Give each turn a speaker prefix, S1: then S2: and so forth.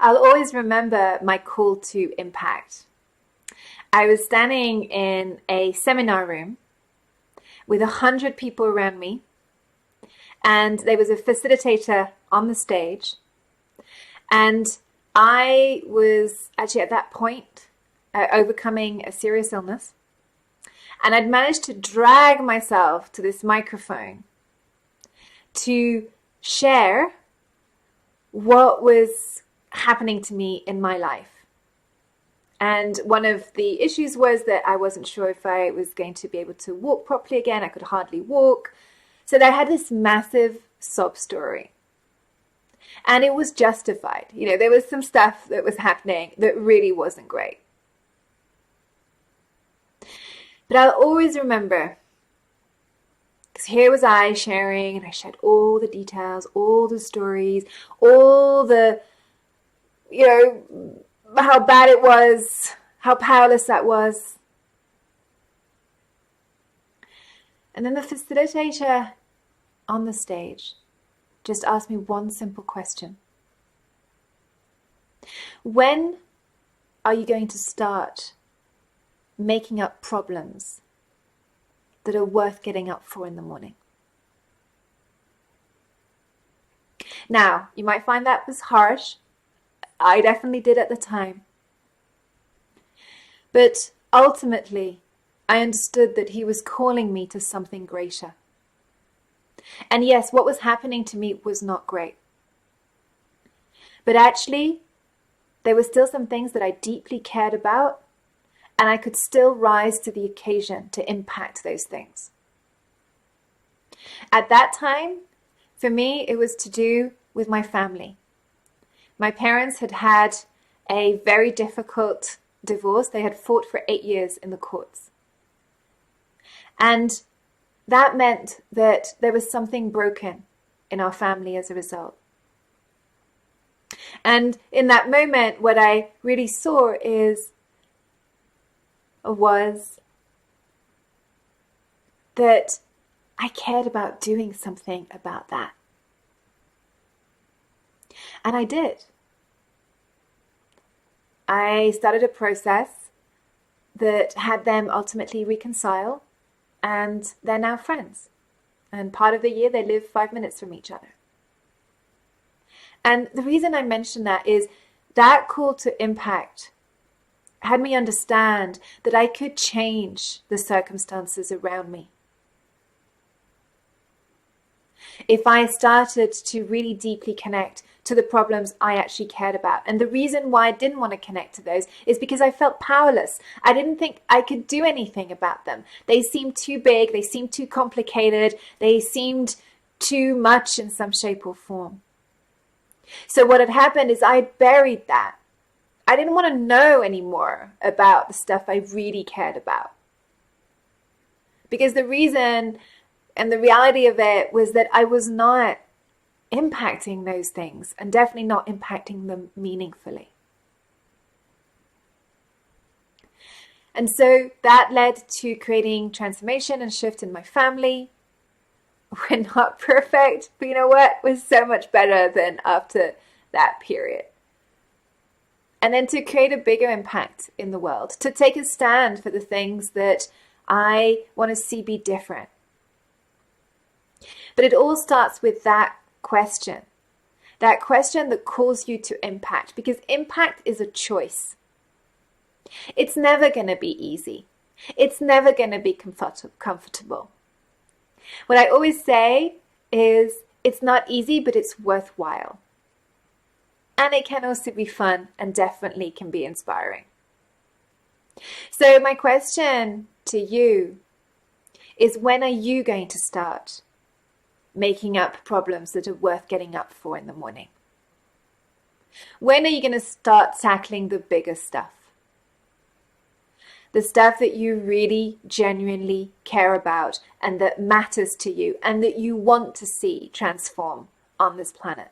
S1: I'll always remember my call to impact. I was standing in a seminar room with 100 people around me, and there was a facilitator on the stage. And I was actually at that point overcoming a serious illness. And I'd managed to drag myself to this microphone to share what was happening to me in my life. And one of the issues was that I wasn't sure if I was going to be able to walk properly again. I could hardly walk. So I had this massive sob story. And it was justified. You know, there was some stuff that was happening that really wasn't great. But I'll always remember, because here was I sharing, and I shared all the details, all the stories, all the, how bad it was, how powerless that was. And then the facilitator on the stage just asked me one simple question. When are you going to start making up problems that are worth getting up for in the morning? Now, you might find that was harsh. I definitely did at the time. But ultimately, I understood that he was calling me to something greater. And yes, what was happening to me was not great. But actually, there were still some things that I deeply cared about, and I could still rise to the occasion to impact those things. At that time, for me, it was to do with my family. My parents had had a very difficult divorce. They had fought for 8 years in the courts. And that meant that there was something broken in our family as a result. And in that moment, what I really saw was that I cared about doing something about that. And I did. I started a process that had them ultimately reconcile, and they're now friends. And part of the year they live 5 minutes from each other. And the reason I mention that is that call to impact had me understand that I could change the circumstances around me. If I started to really deeply connect to the problems I actually cared about. And the reason why I didn't want to connect to those is because I felt powerless. I didn't think I could do anything about them. They seemed too big, they seemed too complicated, they seemed too much in some shape or form. So what had happened is I buried that. I didn't want to know anymore about the stuff I really cared about. Because the reason and the reality of it was that I was not impacting those things, and definitely not impacting them meaningfully. And so that led to creating transformation and shift in my family. We're not perfect, but you know what? We're so much better than after that period. And then to create a bigger impact in the world, to take a stand for the things that I want to see be different. But it all starts with that question that calls you to impact, because impact is a choice. It's never going to be easy. It's never going to be comfortable. What I always say is it's not easy, but it's worthwhile. And it can also be fun and definitely can be inspiring. So my question to you is, when are you going to start making up problems that are worth getting up for in the morning? When are you going to start tackling the bigger stuff? The stuff that you really genuinely care about and that matters to you and that you want to see transform on this planet.